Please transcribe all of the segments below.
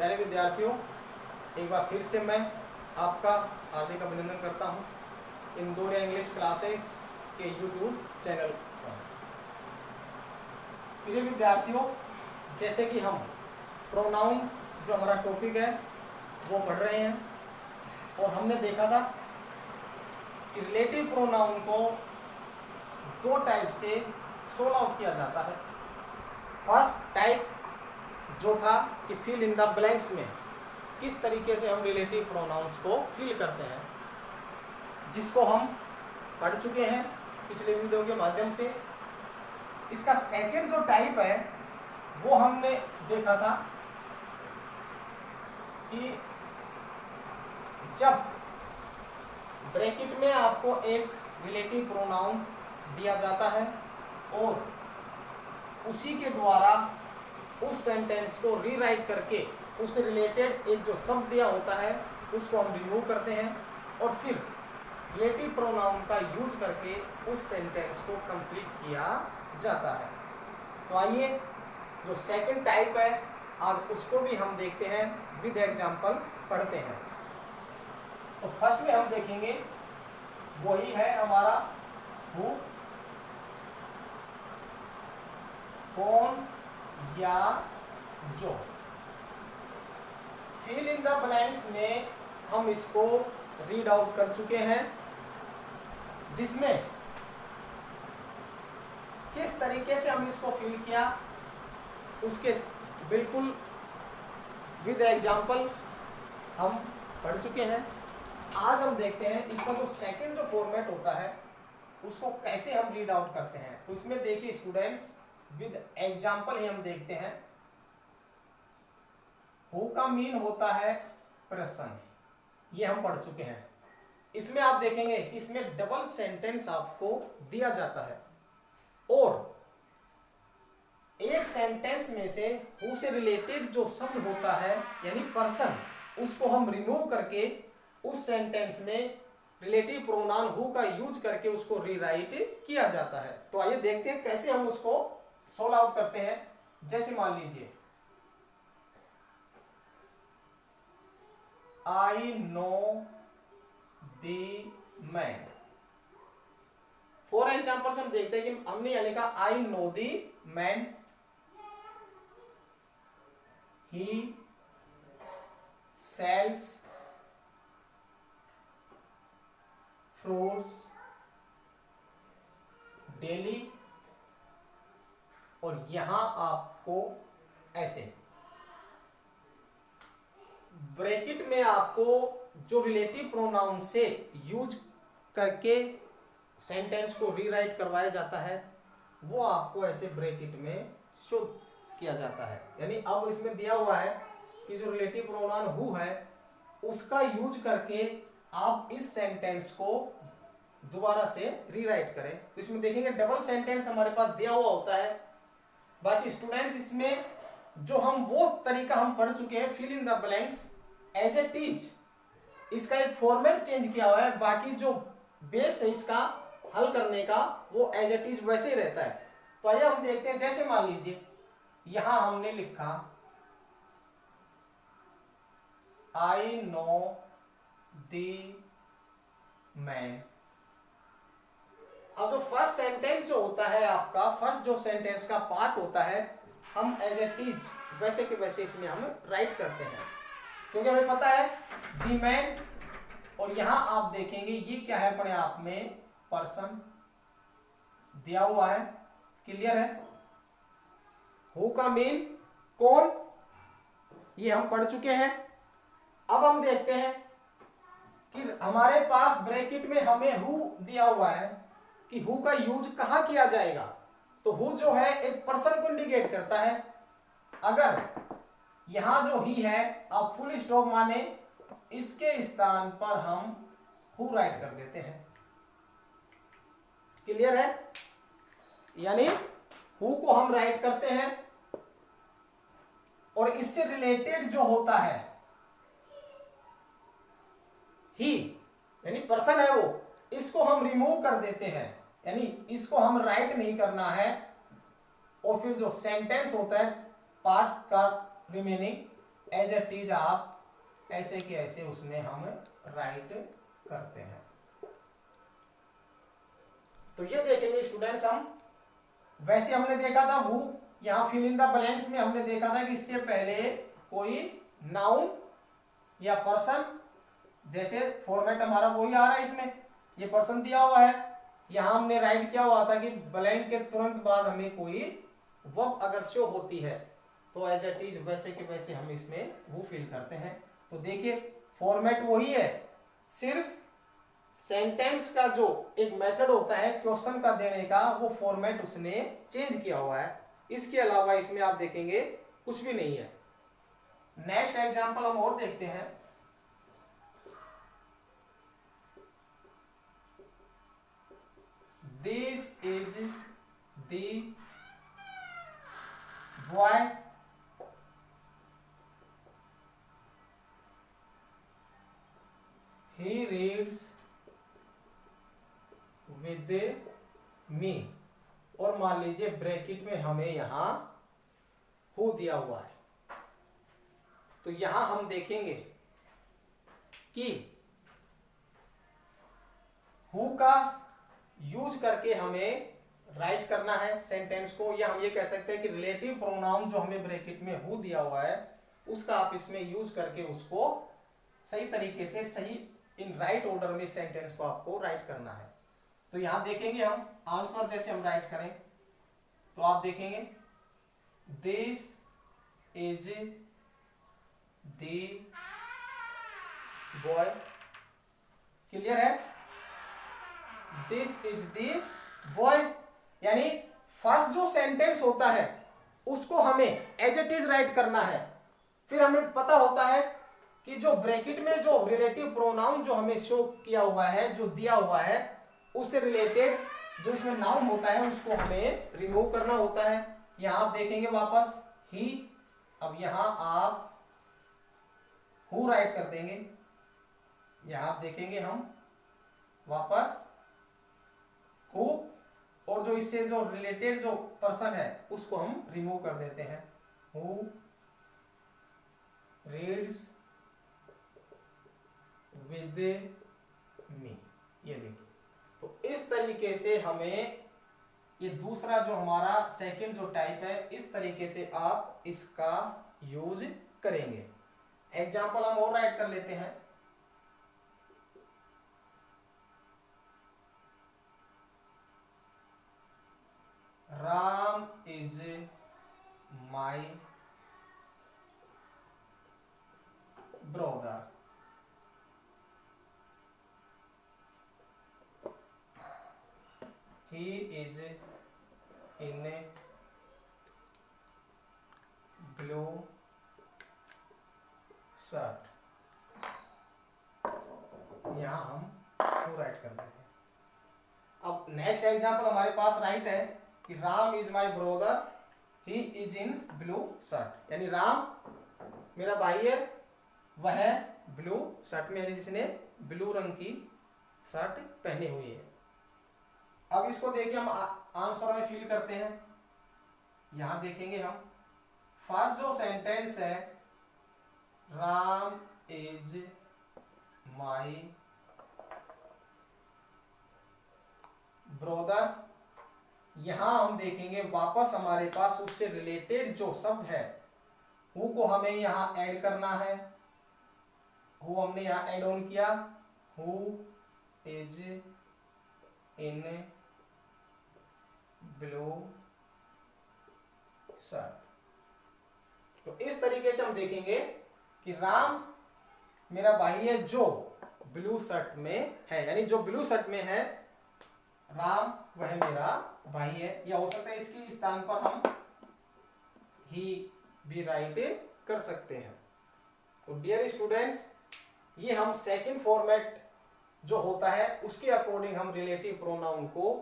प्यारे विद्यार्थियों, एक बार फिर से मैं आपका हार्दिक अभिनंदन करता हूं इंदौर इंग्लिश क्लासेस के यूट्यूब चैनल पर। प्रिय विद्यार्थियों, जैसे कि हम प्रोनाउन जो हमारा टॉपिक है वो पढ़ रहे हैं और हमने देखा था कि रिलेटिव प्रोनाउन को दो टाइप से सोल्व आउट किया जाता है। फर्स्ट टाइप जो था कि फिल इन द ब्लैंक्स में किस तरीके से हम रिलेटिव प्रोनाउंस को फिल करते हैं, जिसको हम पढ़ चुके हैं पिछले वीडियो के माध्यम से। इसका सेकंड जो टाइप है वो हमने देखा था कि जब ब्रैकेट में आपको एक रिलेटिव प्रोनाउन दिया जाता है और उसी के द्वारा उस सेंटेंस को रीराइट करके उससे रिलेटेड एक जो शब्द दिया होता है उसको हम रिमूव करते हैं और फिर रिलेटिव प्रोनाउन का यूज करके उस सेंटेंस को कंप्लीट किया जाता है। तो आइए जो सेकंड टाइप है आज उसको भी हम देखते हैं, विद एग्जांपल पढ़ते हैं। तो फर्स्ट में हम देखेंगे वही है हमारा हु, कौन या जो। फिल इन द ब्लैंक्स में हम इसको रीड आउट कर चुके हैं, जिसमें किस तरीके से हम इसको फिल किया उसके बिल्कुल विद एग्जांपल हम पढ़ चुके हैं। आज हम देखते हैं इसका जो सेकंड जो फॉर्मेट होता है उसको कैसे हम रीड आउट करते हैं। तो इसमें देखिए स्टूडेंट्स, विद एग्जांपल ही हम देखते हैं। हु का मीन होता है प्रश्न, ये हम पढ़ चुके हैं। इसमें आप देखेंगे कि इसमें डबल सेंटेंस आपको दिया जाता है और एक सेंटेंस में से हु से रिलेटेड जो शब्द होता है यानी पर्सन, उसको हम रिमूव करके उस सेंटेंस में रिलेटिव प्रोनाउन हु का यूज करके उसको रीराइट किया जाता है। तो आइए देखते हैं कैसे हम उसको सोल्व आउट करते हैं। जैसे मान लीजिए I know the man. For example हम देखते हैं कि हमने यह लिखा I know the man, he sells fruits daily, और यहां आपको ऐसे ब्रैकेट में आपको जो रिलेटिव प्रोनाउन से यूज करके सेंटेंस को रीराइट करवाया जाता है वो आपको ऐसे ब्रैकेट में शो किया जाता है। यानी अब इसमें दिया हुआ है कि जो रिलेटिव प्रोनाउन हु है उसका यूज करके आप इस सेंटेंस को दोबारा से रीराइट करें। तो इसमें देखेंगे डबल सेंटेंस हमारे पास दिया हुआ होता है। बाकी स्टूडेंट्स इसमें जो हम वो तरीका हम पढ़ चुके हैं fill in the blanks as a teach, इसका एक फॉर्मेट चेंज किया हुआ है, बाकी जो बेस है इसका हल करने का वो एज ए टीच वैसे ही रहता है। तो आइए हम देखते हैं। जैसे मान लीजिए यहां हमने लिखा आई नो द मैन। अब जो फर्स्ट सेंटेंस जो होता है आपका, फर्स्ट जो सेंटेंस का पार्ट होता है हम एज ए टीच वैसे के वैसे इसमें हम राइट करते हैं, क्योंकि हमें पता है द मैन, और यहां आप देखेंगे ये क्या है अपने आप में पर्सन दिया हुआ है। क्लियर है? हु का मीन कौन, ये हम पढ़ चुके हैं। अब हम देखते हैं कि हमारे पास ब्रैकेट में हमें हु दिया हुआ है कि हु का यूज कहां किया जाएगा। तो हु जो है एक पर्सन को इंडिकेट करता है। अगर यहां जो ही है आप फुल स्टॉप माने, इसके स्थान पर हम हु राइट कर देते हैं। क्लियर है? यानी हु को हम राइट करते हैं और इससे रिलेटेड जो होता है ही यानी पर्सन है वो, इसको हम रिमूव कर देते हैं, यानी इसको हम राइट नहीं करना है। और फिर जो सेंटेंस होता है पार्ट का रिमेनिंग एज इट इज आप ऐसे के ऐसे उसमें हम राइट करते हैं। तो ये देखेंगे स्टूडेंट्स हम, वैसे हमने देखा था वो यहाँ फिल इन द ब्लैंक्स में हमने देखा था कि इससे पहले कोई नाउन या पर्सन, जैसे फॉर्मेट हमारा वही आ रहा है, इसमें ये पर्सन दिया हुआ है, यहाँ हमने राइट किया हुआ था कि ब्लैंक के तुरंत बाद हमें कोई वर्ब अगर शो होती है तो एज इट इज वैसे के वैसे हम इसमें वो फिल करते हैं। तो देखिए फॉर्मेट वही है, सिर्फ सेंटेंस का जो एक मेथड होता है क्वेश्चन का देने का, वो फॉर्मेट उसने चेंज किया हुआ है। इसके अलावा इसमें आप देखेंगे कुछ भी नहीं है। नेक्स्ट एग्जांपल हम और देखते हैं। This is the boy he reads with me, और मान लीजिए ब्रैकेट में हमें यहां हु दिया हुआ है। तो यहां हम देखेंगे कि हु का यूज करके हमें राइट करना है सेंटेंस को, या हम ये कह सकते हैं कि रिलेटिव प्रोनाउन जो हमें ब्रैकेट में हु दिया हुआ है उसका आप इसमें यूज करके उसको सही तरीके से सही इन राइट ऑर्डर में सेंटेंस को आपको राइट करना है। तो यहां देखेंगे हम आंसर जैसे हम राइट करें तो आप देखेंगे this is the boy, clear है, दिस इज द बॉय, यानी फर्स्ट जो सेंटेंस होता है उसको हमें एज इट इज राइट करना है। फिर हमें पता होता है कि जो ब्रैकेट में जो रिलेटिव प्रोनाउन जो हमें शो किया हुआ है, जो दिया हुआ है, उससे रिलेटेड जो इसमें नाउन होता है उसको हमें रिमूव करना होता है। यहां आप देखेंगे वापस ही, अब यहां आप हु राइट कर देंगे, यहां आप देखेंगे हम वापस हु, और जो इससे जो रिलेटेड जो पर्सन है उसको हम रिमूव कर देते हैं, हु रीड्स विद मी, ये देखिए। तो इस तरीके से हमें ये दूसरा जो हमारा सेकंड जो टाइप है, इस तरीके से आप इसका यूज करेंगे। एग्जाम्पल हम और राइट कर लेते हैं। Ram is my brother, he is in blue shirt, यहां हम तो राइट कर देते हैं। अब नेक्स्ट एग्जांपल हमारे पास राइट है कि Ram is my brother, he is in blue shirt, यानी राम मेरा भाई है, वह ब्लू शर्ट में, यानी जिसने ब्लू रंग की शर्ट पहनी हुई है। अब इसको देखिए हम आंसर में फिल करते हैं। यहां देखेंगे हम फर्स्ट जो सेंटेंस है राम इज माई ब्रदर, यहां हम देखेंगे वापस हमारे पास उससे रिलेटेड जो शब्द है हु को हमें यहां ऐड करना है, हु हमने यहां ऐड ऑन किया, who is in blue shirt. तो इस तरीके से हम देखेंगे कि राम मेरा भाई है जो ब्लू शर्ट में है, यानी जो ब्लू शर्ट में है राम वह मेरा भाई है, या हो सकता है इसके स्थान पर हम ही भी राइट कर सकते हैं। तो डियर स्टूडेंट्स, ये हम सेकंड फॉर्मेट जो होता है उसके अकॉर्डिंग हम रिलेटिव प्रोनाउन को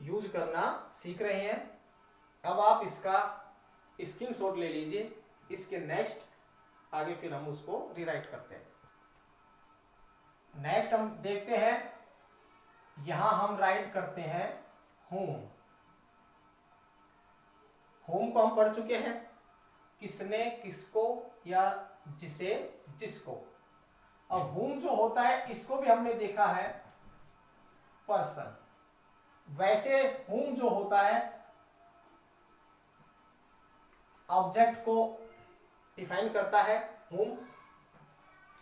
यूज करना सीख रहे हैं। अब आप इसका स्क्रीनशॉट ले लीजिए, इसके नेक्स्ट आगे फिर हम उसको रीराइट करते हैं। नेक्स्ट हम देखते हैं, यहां हम राइट करते हैं होम। होम को हम पढ़ चुके हैं, किसने किसको या जिसे, जिसको। अब whom जो होता है इसको भी हमने देखा है पर्सन, वैसे whom जो होता है ऑब्जेक्ट को डिफाइन करता है whom।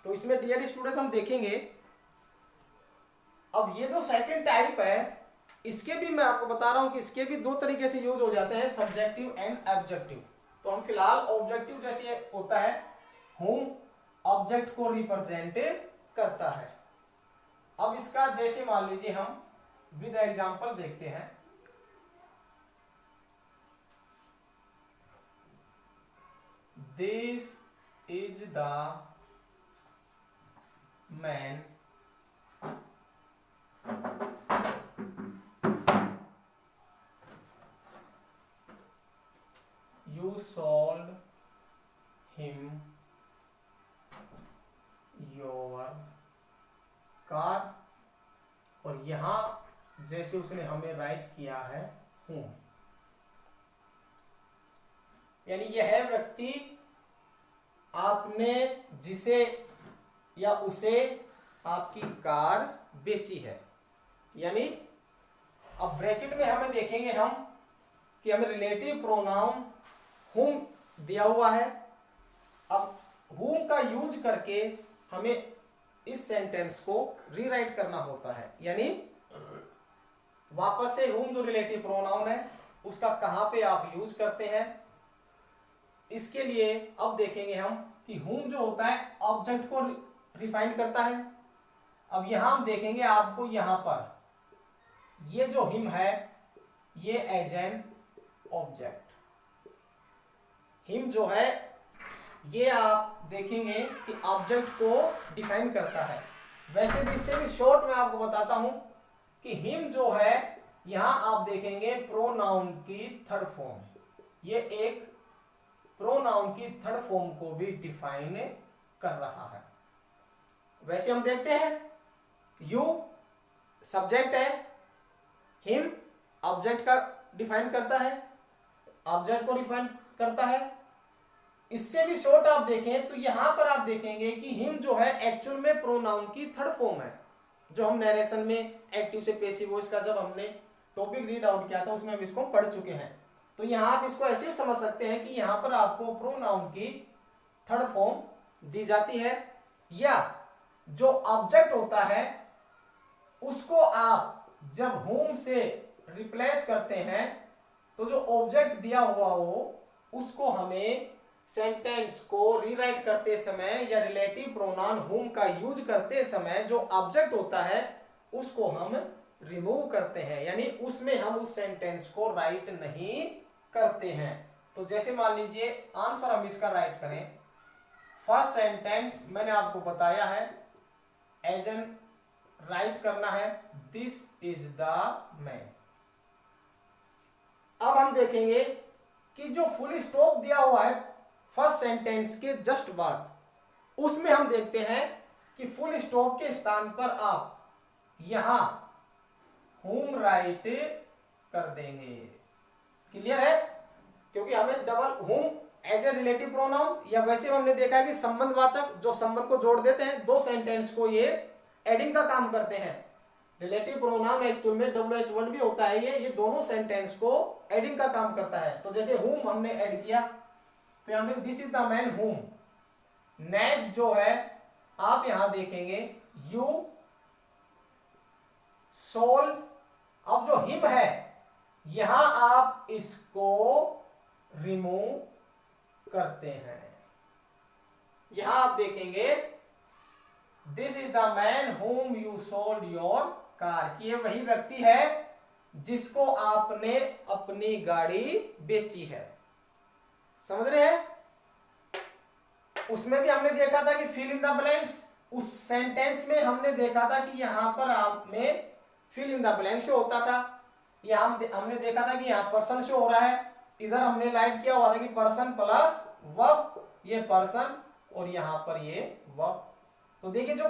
तो इसमें डियर स्टूडेंट हम देखेंगे। अब ये जो सेकंड टाइप है इसके भी मैं आपको बता रहा हूं कि इसके भी दो तरीके से यूज हो जाते हैं, सब्जेक्टिव एंड ऑब्जेक्टिव। तो हम फिलहाल ऑब्जेक्टिव जैसे होता है whom ऑब्जेक्ट को रिप्रेजेंट करता है। अब इसका जैसे मान लीजिए हम विद एग्जांपल देखते हैं। This is the man you sold him your car। और यहां जैसे उसने हमें राइट किया है हूं, यानी यह व्यक्ति आपने जिसे या उसे आपकी कार बेची है। यानी अब ब्रैकेट में हमें देखेंगे हम कि हमें रिलेटिव प्रोनाउन whom दिया हुआ है। अब whom का यूज करके हमें इस सेंटेंस को रीराइट करना होता है, यानी वापस से whom जो रिलेटिव प्रोनाउन है उसका कहां पे आप यूज करते हैं। इसके लिए अब देखेंगे हम कि whom जो होता है ऑब्जेक्ट को रिफाइन करता है। अब यहां हम देखेंगे आपको यहां पर ये जो him है ये एज एन ऑब्जेक्ट, हिम जो है ये आप देखेंगे कि ऑब्जेक्ट को डिफाइन करता है। वैसे भी इससे भी शॉर्ट में आपको बताता हूं कि हिम जो है यहां आप देखेंगे प्रोनाउन की थर्ड फॉर्म, ये एक प्रोनाउन की थर्ड फॉर्म को भी डिफाइन कर रहा है। वैसे हम देखते हैं यू सब्जेक्ट है, हिम ऑब्जेक्ट का डिफाइन करता है, ऑब्जेक्ट को डिफाइन करता है। इससे भी शॉर्ट आप देखें तो यहां पर आप देखेंगे कि हिम जो है एक्चुअल में प्रोनाउन की थर्ड फॉर्म है, जो हम नरेशन में एक्टिव से पेसिव वॉइस का जब हमने टॉपिक रीड आउट किया था उसमें हम इसको पढ़ चुके हैं। तो यहां आप इसको ऐसे समझ सकते हैं कि यहां पर आपको प्रोनाउन की थर्ड फॉर्म दी जाती है, या जो ऑब्जेक्ट होता है उसको आप जब whom से रिप्लेस करते हैं तो जो ऑब्जेक्ट दिया हुआ हो उसको हमें सेंटेंस को रीराइट करते समय या रिलेटिव प्रोनाउन whom का यूज करते समय जो ऑब्जेक्ट होता है उसको हम रिमूव करते हैं, यानी उसमें हम उस सेंटेंस को राइट नहीं करते हैं। तो जैसे मान लीजिए आंसर हम इसका राइट करें, फर्स्ट सेंटेंस मैंने आपको बताया है एज एन राइट करना है दिस इज द मैन। अब हम देखेंगे कि जो फुल स्टॉप दिया हुआ है फर्स्ट सेंटेंस के जस्ट बाद, उसमें हम देखते हैं कि फुल स्टॉप के स्थान पर आप यहां whom राइट कर देंगे। क्लियर है? क्योंकि हमें double whom as a relative pronoun, या वैसे हमने देखा है कि संबंधवाचक जो संबंध को जोड़ देते हैं, दो सेंटेंस को ये एडिंग का काम करते हैं। रिलेटिव प्रोनाउन एक्चुअल में WH वर्ड भी होता है, ये दोनों सेंटेंस को एडिंग का काम करता है। तो जैसे whom हमने ऐड किया तो यहां देखो this is the man whom। Next जो है आप यहां देखेंगे यू सोल्ड। अब जो हिम है यहां आप इसको रिमूव करते हैं, यहां आप देखेंगे this is the man whom you sold your car, कि ये वही व्यक्ति है जिसको आपने अपनी गाड़ी बेची है। समझ रहे हैं? उसमें भी हमने देखा था कि फिल इन द ब्लैंक्स, उस सेंटेंस में हमने देखा था कि यहां पर हमें fill in the blank show होता था। यहां हमने देखा था कि यहां पर्सन शो हो रहा है, इधर हमने लाइट किया हुआ था कि पर्सन प्लस वर्ब, ये पर्सन और यहां पर ये वर्ब। तो देखिए जो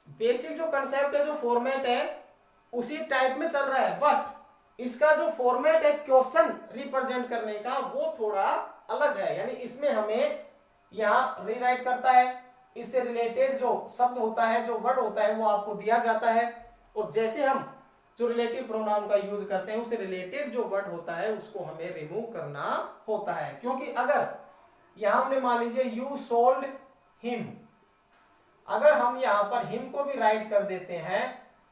बेसिक जो कंसेप्ट है, जो फॉर्मेट है उसी टाइप में चल रहा है, बट इसका जो फॉर्मेट है क्वेश्चन रिप्रेजेंट करने का वो थोड़ा अलग है। यानी इसमें हमें यहाँ रीराइट करता है, इससे रिलेटेड जो शब्द होता है, जो वर्ड होता है वो आपको दिया जाता है, और जैसे हम जो रिलेटिव प्रोनाउन का यूज करते हैं उससे रिलेटेड जो वर्ड होता है उसको हमें रिमूव करना होता है। क्योंकि अगर यहां हमने मान लीजिए यू सोल्ड हिम, अगर हम यहां पर हिम को भी राइट कर देते हैं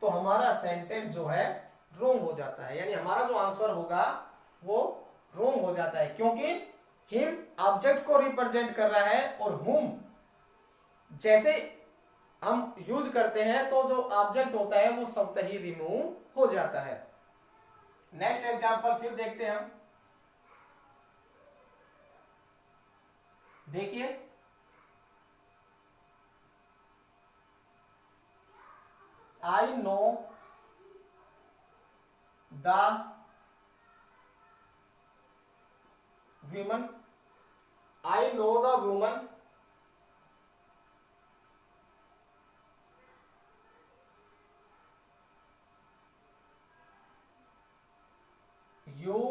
तो हमारा सेंटेंस जो है रोंग हो जाता है, यानी हमारा जो आंसर होगा वो रोंग हो जाता है, क्योंकि हिम ऑब्जेक्ट को रिप्रेजेंट कर रहा है और हुम जैसे हम यूज करते हैं तो जो ऑब्जेक्ट होता है वो शब्द ही रिमूव हो जाता है। नेक्स्ट एग्जांपल फिर देखते हैं हम, देखिए आई know the women, I know the woman, you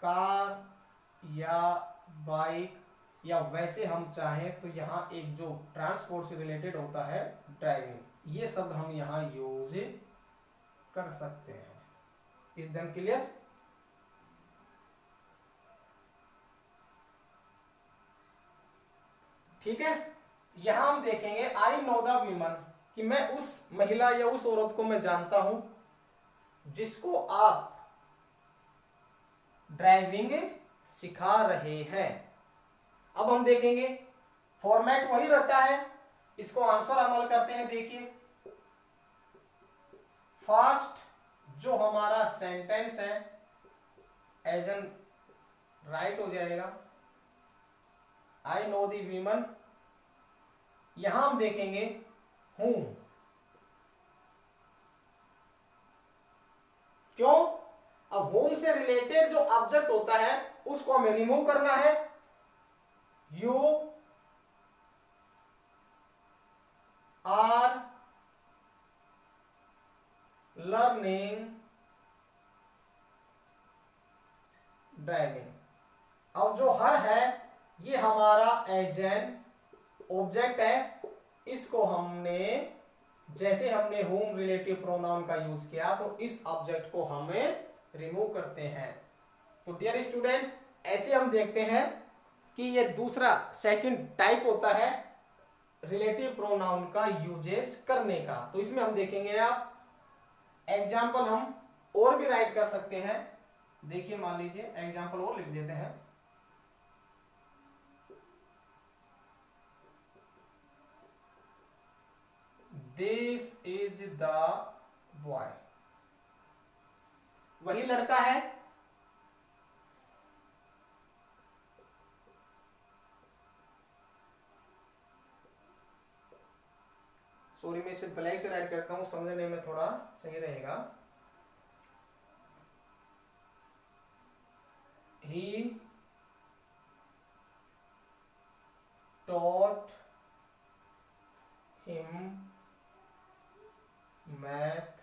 car या बाइक, या वैसे हम चाहें तो यहाँ एक जो ट्रांसपोर्ट से रिलेटेड होता है ड्राइविंग, ये शब्द हम यहाँ यूज कर सकते हैं। Is then clear? ठीक है, यहां हम देखेंगे आई नो द वीमन, कि मैं उस महिला या उस औरत को मैं जानता हूं जिसको आप ड्राइविंग सिखा रहे हैं। अब हम देखेंगे फॉर्मेट वही रहता है, इसको आंसर अमल करते हैं। देखिए फर्स्ट जो हमारा सेंटेंस है एज एन राइट हो जाएगा आई नो दी वीमन, यहां हम देखेंगे हूं, क्यों? अब होम से रिलेटेड जो ऑब्जेक्ट होता है उसको हमें रिमूव करना है। You are learning driving. अब जो हर है ये हमारा एज एन ऑब्जेक्ट है, इसको हमने जैसे हमने होम रिलेटिव प्रोनाउन का यूज किया तो इस ऑब्जेक्ट को हमें रिमूव करते हैं। तो डियर स्टूडेंट्स, ऐसे हम देखते हैं कि ये दूसरा सेकंड टाइप होता है रिलेटिव प्रोनाउन का यूजेस करने का। तो इसमें हम देखेंगे, आप एग्जाम्पल हम और भी राइट कर सकते हैं। देखिए मान लीजिए एग्जाम्पल और लिख देते हैं। दिस इज द बॉय, वही लड़का है। सॉरी मैं इसे ब्लैक से राइट करता हूं, समझने में थोड़ा सही रहेगा। ही taught him math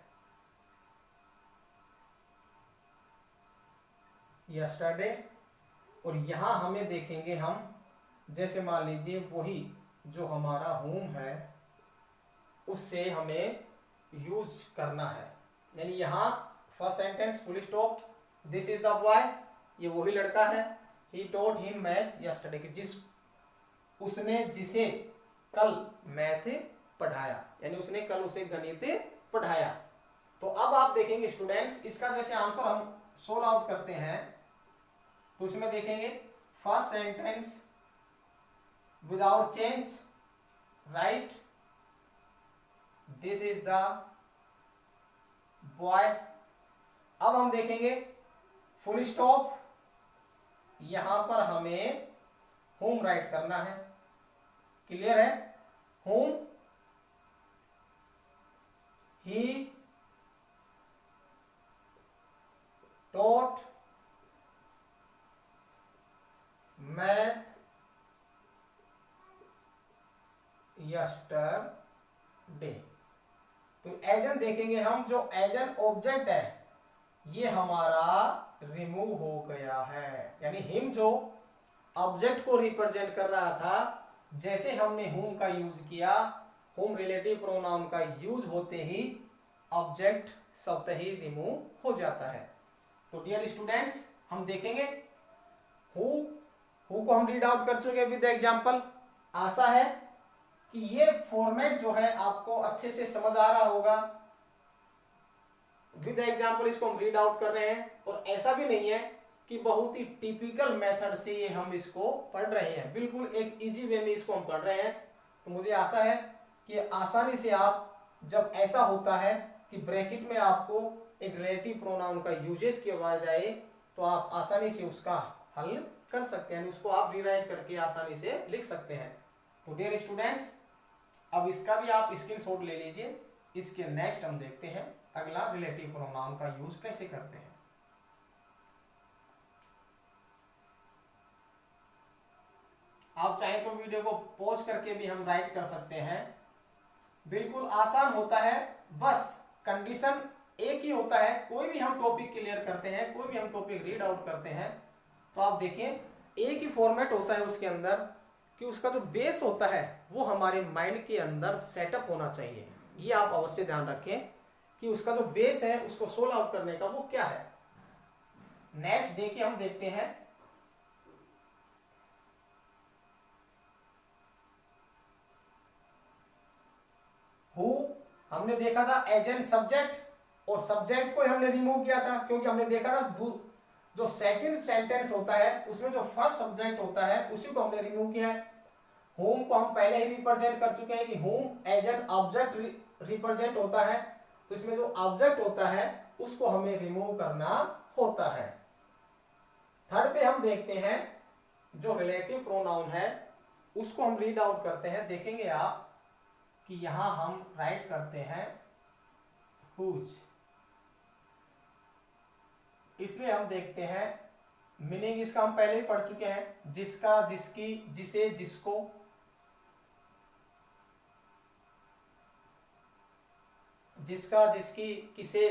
yesterday, और यहां हमें देखेंगे हम, जैसे मान लीजिए वही जो हमारा होम है उससे हमें यूज करना है, यानी यहां first sentence full stop, this is the boy, ये वही लड़का है। He taught him math yesterday, जिस उसने जिसे कल मैथ पढ़ाया, यानी उसने कल उसे गणित पढ़ाया। तो अब आप देखेंगे स्टूडेंट्स, इसका जैसे आंसर हम सोल्व आउट करते हैं तो इसमें देखेंगे first sentence without change right this is the boy. अब हम देखेंगे फुल स्टॉप, यहां पर हमें होम राइट करना है। क्लियर है? होम ही taught मैथ यस्टरडे। तो एज एन देखेंगे हम, जो एज एन ऑब्जेक्ट है ये हमारा रिमूव हो गया है, यानी हिम जो ऑब्जेक्ट को रिप्रेजेंट कर रहा था, जैसे हमने हुम का यूज किया, हुम रिलेटिव प्रोनाउन का यूज होते ही ऑब्जेक्ट स्वतः ही रिमूव हो जाता है। तो डियर स्टूडेंट्स, हम देखेंगे हु को हम रीड आउट कर चुके विद एग्जांपल। आशा है कि ये फॉर्मेट जो है आपको अच्छे से समझ आ रहा होगा। विद एग्जांपल इसको हम रीड आउट कर रहे हैं, और ऐसा भी नहीं है कि बहुत ही टिपिकल मेथड से ये हम इसको पढ़ रहे हैं, बिल्कुल एक इजी वे में इसको हम पढ़ रहे हैं। तो मुझे आशा है कि आसानी से आप, जब ऐसा होता है कि ब्रैकेट में आपको एक रिलेटिव प्रोनाउन का यूजेज किया जाए, तो आप आसानी से उसका हल कर सकते हैं, उसको आप रीराइट करके आसानी से लिख सकते हैं। तो डियर स्टूडेंट्स, अब इसका भी आप स्क्रीनशॉट ले लीजिए। इसके नेक्स्ट हम देखते हैं अगला रिलेटिव प्रोनाउन का यूज कैसे करते हैं। आप चाहें तो वीडियो को पॉज करके भी हम राइट कर सकते हैं, बिल्कुल आसान होता है। बस कंडीशन एक ही होता है, कोई भी हम टॉपिक क्लियर करते हैं, कोई भी हम टॉपिक रीड आउट करते हैं, तो आप देखें एक ही फॉर्मेट होता है उसके अंदर, कि उसका जो बेस होता है वो हमारे माइंड के अंदर सेटअप होना चाहिए। ये आप अवश्य ध्यान रखें कि उसका जो बेस है उसको सोल्व आउट करने का वो क्या है। नेक्स्ट देखिए, हम देखते हैं हु। हमने देखा था एज एन सब्जेक्ट, और सब्जेक्ट को हमने रिमूव किया था, क्योंकि हमने देखा था जो सेकंड सेंटेंस होता है उसमें जो फर्स्ट सब्जेक्ट होता है उसी को हमने रिमूव किया है। होम को हम पहले ही रिप्रेजेंट कर चुके हैं कि whom as an object represent होता है, तो इसमें जो ऑब्जेक्ट होता है उसको हमें रिमूव करना होता है। थर्ड पे हम देखते हैं जो रिलेटिव प्रोनाउन है उसको हम रीड आउट करते हैं। देखेंगे आप कि यहां हम राइट करते हैं हुज। इसमें हम देखते हैं मीनिंग, इसका हम पहले ही पढ़ चुके हैं, जिसका, जिसकी, जिसे, जिसको। जिसका, जिसकी, किसे,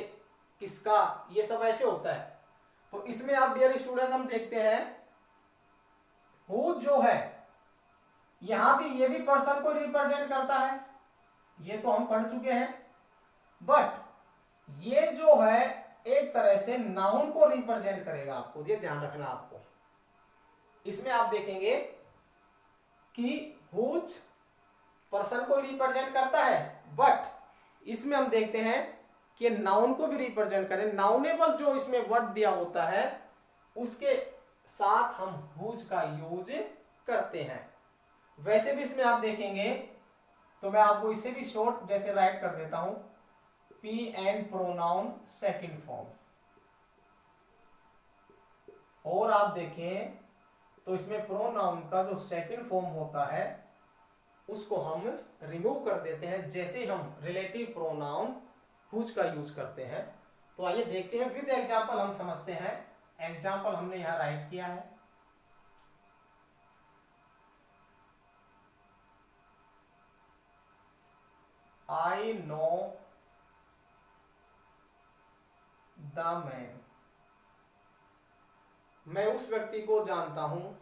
किसका, ये सब ऐसे होता है। तो इसमें आप डियर स्टूडेंट्स हम देखते हैं हु जो है यहां भी ये भी पर्सन को रिप्रेजेंट करता है, ये तो हम पढ़ चुके हैं। बट ये जो है एक तरह से नाउन को रिप्रेजेंट करेगा, आपको ये ध्यान रखना। आपको इसमें आप देखेंगे कि हुज पर्सन को रिप्रेजेंट करता है, बट इसमें हम देखते हैं कि नाउन को भी रिप्रेजेंट करे। नाउनेबल जो इसमें वर्ड दिया होता है उसके साथ हम हुज का यूज करते हैं। वैसे भी इसमें आप देखेंगे, तो मैं आपको इसे भी शॉर्ट जैसे राइट कर देता हूं, P N pronoun second form. और आप देखें तो इसमें प्रोनाउन का जो सेकंड फॉर्म होता है उसको हम रिमूव कर देते हैं, जैसे हम रिलेटिव प्रोनाउन हुज का यूज करते हैं। तो आइए देखते हैं, विद एग्जांपल हम समझते हैं। एग्जांपल हमने यहां राइट किया है, आई नो द मैन। मैं उस व्यक्ति को जानता हूं।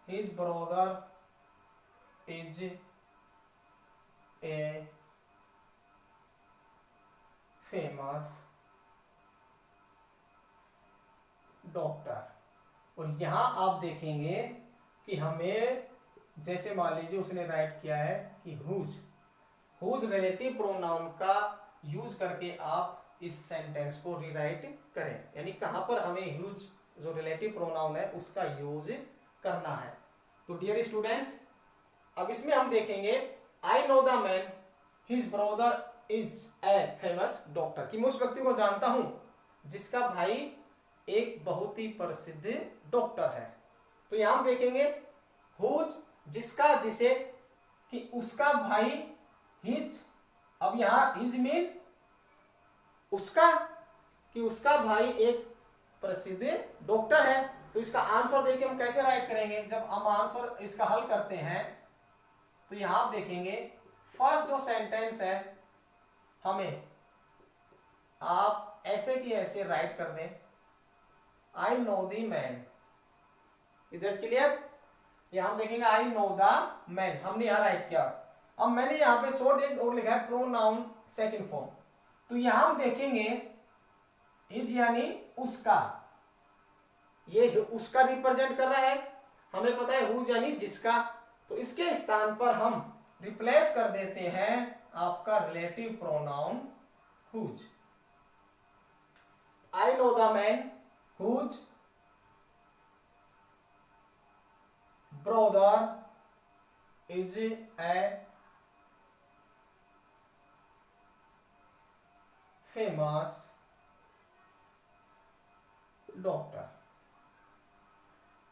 His brother is a famous doctor. और यहां आप देखेंगे कि हमें, जैसे मान लीजिए उसने राइट किया है कि हुज रिलेटिव प्रोनाउन का यूज करके आप इस सेंटेंस को रीराइट करें, यानी कहां पर हमें हुज जो रिलेटिव प्रोनाउन है उसका यूज करना है। तो डियर स्टूडेंट्स, अब इसमें हम देखेंगे आई know the man his brother is a famous doctor, कि मैं उस व्यक्ति को जानता हूं जिसका भाई एक बहुत ही प्रसिद्ध डॉक्टर है। तो यहां हम देखेंगे हुज, जिसका, जिसे, कि उसका भाई, हिज अब यहाँ इज मीन उसका, कि उसका भाई एक प्रसिद्ध डॉक्टर है। तो इसका आंसर देखिए हम कैसे राइट करेंगे। जब हम आंसर इसका हल करते हैं तो यहां आप देखेंगे फर्स्ट जो सेंटेंस है हमें आप ऐसे की ऐसे राइट कर दें, आई know the man. Is that clear? यहां हम देखेंगे आई नो द मैन, हमने यहां राइट किया। अब मैंने यहां पे शॉर्ट एक और लिखा है प्रोनाउन सेकंड फॉर्म। तो यहां हम देखेंगे इज यानी उसका, ये उसका रिप्रेजेंट कर रहा है, हमें पता है हुज यानी जिसका। तो इसके स्थान पर हम रिप्लेस कर देते हैं आपका relative pronoun whose. I know the man whose brother is a famous doctor.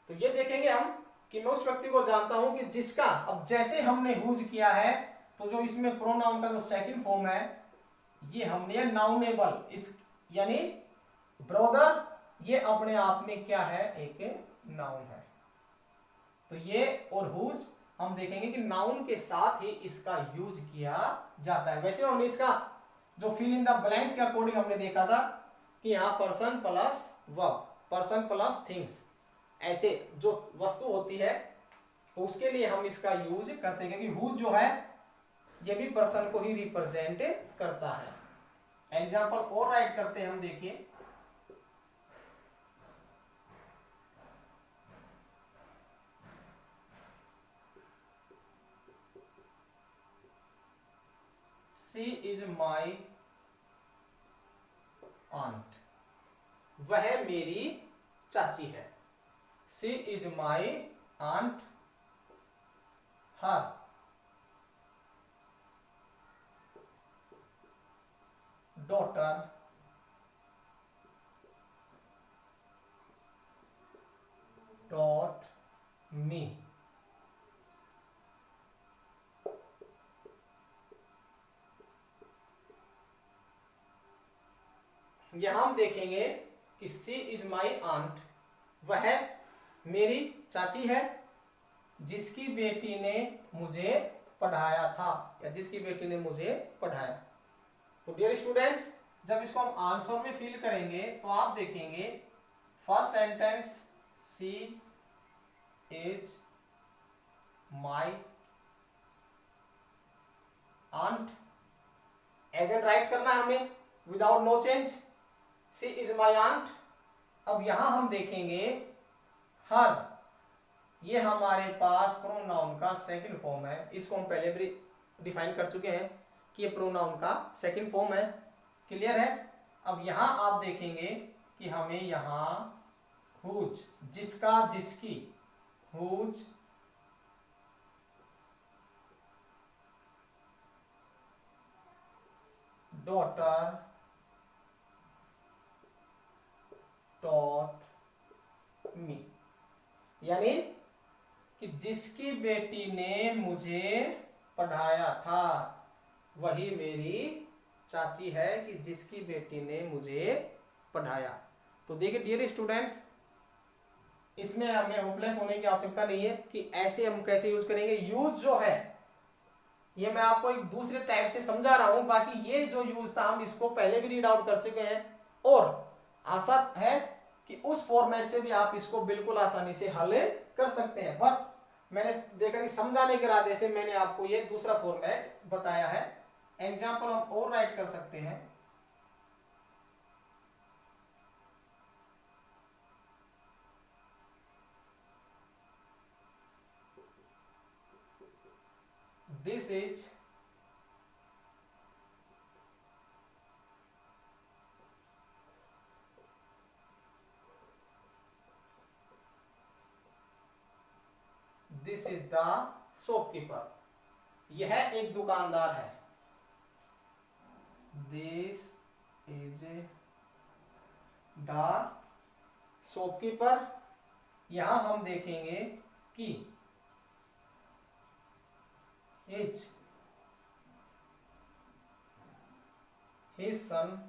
तो ये देखेंगे हम कि मैं उस व्यक्ति को जानता हूं कि जिसका, अब जैसे हमने हुज किया है तो जो इसमें प्रोनाउन का जो सेकंड फॉर्म है ये हमने नाउनेबल, इस यानी ब्रदर ये अपने आप में क्या है, एक नाउन है। तो ये और हुज हम देखेंगे कि नाउन के साथ ही इसका यूज किया जाता है। वैसे हमने इसका जो फिल इन द ब्लैंक्स के अकॉर्डिंग हमने देखा था कि यहाँ person plus verb, person plus things, ऐसे जो वस्तु होती है तो उसके लिए हम इसका यूज करते हैं, क्योंकि हुज जो है ये भी पर्सन को ही रिप्रेजेंट करता है। एग्जाम्पल और राइट करते हैं हम, देखिए शी इज माई आंट, वह मेरी चाची है। She is my aunt, her daughter dot me. यहां हम देखेंगे कि सी इज माई आंट, वह मेरी चाची है जिसकी बेटी ने मुझे पढ़ाया था, या जिसकी बेटी ने मुझे पढ़ाया। तो डियर स्टूडेंट्स, जब इसको हम आंसर में फिल करेंगे तो आप देखेंगे first sentence she is my aunt, as an write करना हमें without no change, she is my aunt. अब यहां हम देखेंगे हर, ये हमारे पास प्रोनाउन का सेकंड फॉर्म है। इसको हम पहले भी डिफाइन कर चुके हैं कि ये प्रोनाउन का सेकंड फॉर्म है। क्लियर है? अब यहां आप देखेंगे कि हमें यहां हुज, जिसका जिसकी, हुज डॉटर डॉट मी, यानी कि जिसकी बेटी ने मुझे पढ़ाया था वही मेरी चाची है, कि जिसकी बेटी ने मुझे पढ़ाया। तो देखिए डियर स्टूडेंट्स, इसमें हमें होपलेस होने की आवश्यकता नहीं है कि ऐसे हम कैसे यूज करेंगे। यूज जो है ये मैं आपको एक दूसरे टाइप से समझा रहा हूं, बाकी ये जो यूज था हम इसको पहले भी रीड आउट कर चुके हैं, और आशा है कि उस फॉर्मेट से भी आप इसको बिल्कुल आसानी से हल कर सकते हैं। बट मैंने देखा कि समझाने के इरादे से मैंने आपको ये दूसरा फॉर्मेट बताया है। एग्जाम्पल हम और राइट कर सकते हैं, दिस इज द शॉपकीपर, यह एक दुकानदार है। दिस इज द शॉपकीपर, यहां हम देखेंगे कि is his son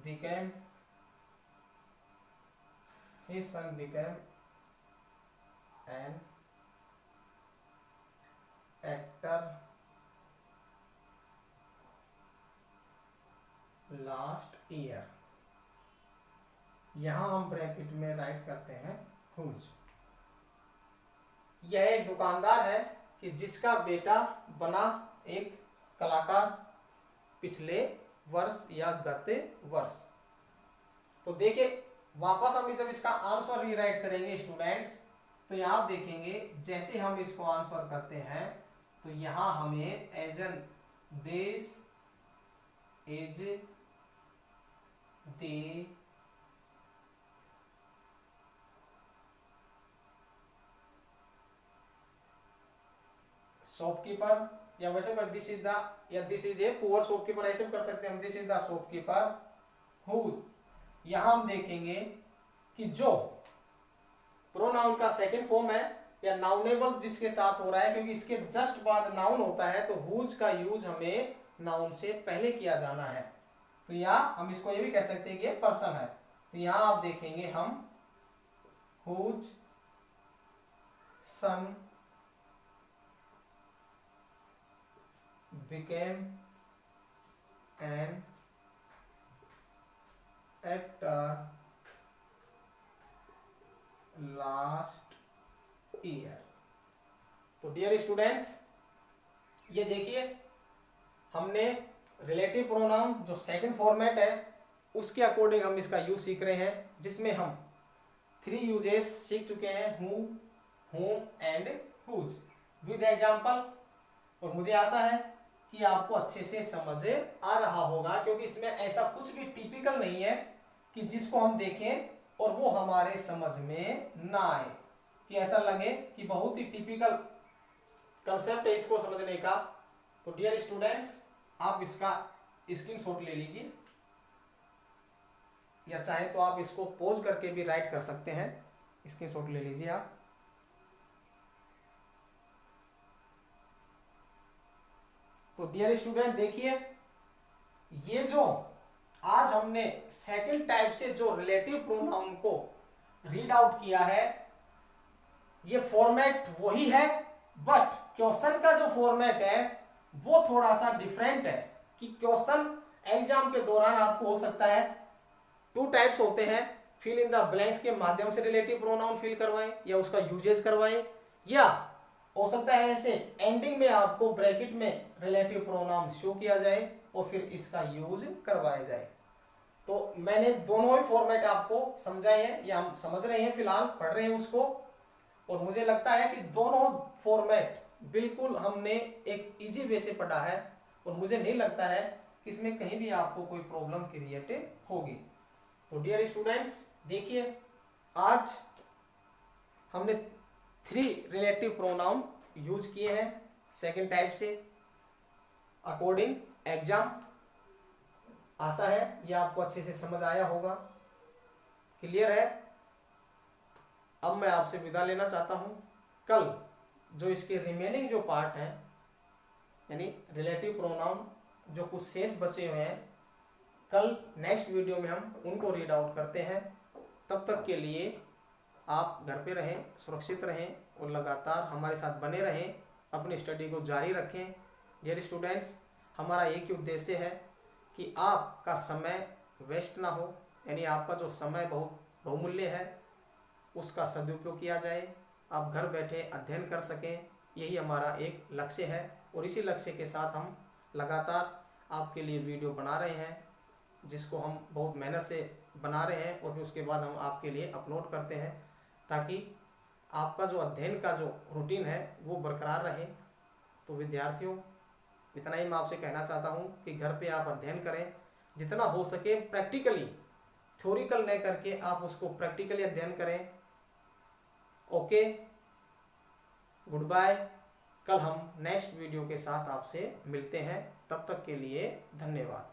became an actor last year। यहां हम ब्रैकेट में राइट करते हैं whose। यह एक दुकानदार है कि जिसका बेटा बना एक कलाकार पिछले वर्ष या गत वर्ष। तो देखिए वापस हम जब इसका आंसर रीराइट करेंगे स्टूडेंट्स, तो यहाँ आप देखेंगे जैसे हम इसको आंसर करते हैं तो यहाँ हमें एजन दिस इज द शॉपकीपर, या वैसे दिस इज द, या this is a poor shopkeeper, ऐसे भी कर सकते हैं हम, this is the shopkeeper who. यहां हम देखेंगे कि जो प्रोनाउन का सेकंड फॉर्म है या नाउनेबल जिसके साथ हो रहा है, क्योंकि इसके जस्ट बाद नाउन होता है तो हुज का यूज हमें नाउन से पहले किया जाना है। तो यहाँ हम इसको ये भी कह सकते हैं कि ये पर्सन है। तो यहाँ आप देखेंगे हम whose son became an actor last year। तो डियर स्टूडेंट्स ये देखिए हमने रिलेटिव प्रोनाउन जो सेकंड फॉर्मेट है उसके अकॉर्डिंग हम इसका यूज सीख रहे हैं, जिसमें हम 3 यूजेस सीख चुके हैं, who, whom and whose with example. और मुझे आशा है कि आपको अच्छे से समझ आ रहा होगा, क्योंकि इसमें ऐसा कुछ भी टिपिकल नहीं है कि जिसको हम देखें और वो हमारे समझ में ना आए, कि ऐसा लगे कि बहुत ही टिपिकल कंसेप्ट है इसको समझने का। तो डियर स्टूडेंट्स आप इसका स्क्रीनशॉट ले लीजिए, या चाहे तो आप इसको पॉज करके भी राइट कर सकते हैं। स्क्रीनशॉट ले लीजिए आप। तो डियर स्टूडेंट देखिए ये जो आज हमने सेकंड टाइप से जो रिलेटिव प्रोनाउन को रीड आउट किया है, ये फॉर्मेट वही है, बट क्वेश्चन का जो फॉर्मेट है वो थोड़ा सा डिफरेंट है। कि क्वेश्चन एग्जाम के दौरान आपको हो सकता है 2 टाइप्स होते हैं, फिल इन द ब्लैंक्स के माध्यम से रिलेटिव प्रोनाउन फिल करवाएं या उसका यूजेज करवाएं, या हो सकता है ऐसे एंडिंग में आपको ब्रैकेट में रिलेटिव प्रोनाउन शो किया जाए और फिर इसका यूज करवाया जाए। तो मैंने दोनों ही फॉर्मेट आपको समझाए हैं या हम समझ रहे हैं, फिलहाल पढ़ रहे हैं उसको, और मुझे लगता है कि दोनों फॉर्मेट बिल्कुल हमने एक इजी वे से पढ़ा है और मुझे नहीं लगता है कि इसमें कहीं भी आपको कोई प्रॉब्लम क्रिएट होगी। तो डियर स्टूडेंट्स देखिए आज हमने 3 रिलेटिव प्रोनाउन यूज किए हैं सेकंड टाइप से अकॉर्डिंग एग्जाम। आशा है ये आपको अच्छे से समझ आया होगा, क्लियर है। अब मैं आपसे विदा लेना चाहता हूं। कल जो इसके रिमेनिंग जो पार्ट है यानी रिलेटिव प्रोनाउन जो कुछ शेष बचे हुए हैं, कल नेक्स्ट वीडियो में हम उनको रीड आउट करते हैं। तब तक के लिए आप घर पे रहें, सुरक्षित रहें और लगातार हमारे साथ बने रहें, अपनी स्टडी को जारी रखें। डियर स्टूडेंट्स हमारा एक ही उद्देश्य है कि आपका समय वेस्ट ना हो, यानी आपका जो समय बहुत बहुमूल्य है उसका सदुपयोग किया जाए, आप घर बैठे अध्ययन कर सकें, यही हमारा एक लक्ष्य है। और इसी लक्ष्य के साथ हम लगातार आपके लिए वीडियो बना रहे हैं, जिसको हम बहुत मेहनत से बना रहे हैं और फिर उसके बाद हम आपके लिए अपलोड करते हैं, ताकि आपका जो अध्ययन का जो रूटीन है वो बरकरार रहे। तो विद्यार्थियों इतना ही मैं आपसे कहना चाहता हूँ कि घर पे आप अध्ययन करें, जितना हो सके प्रैक्टिकली, थ्योरिकल नहीं करके आप उसको प्रैक्टिकली अध्ययन करें। Okay, goodbye. कल हम नेक्स्ट वीडियो के साथ आपसे मिलते हैं, तब तक के लिए धन्यवाद।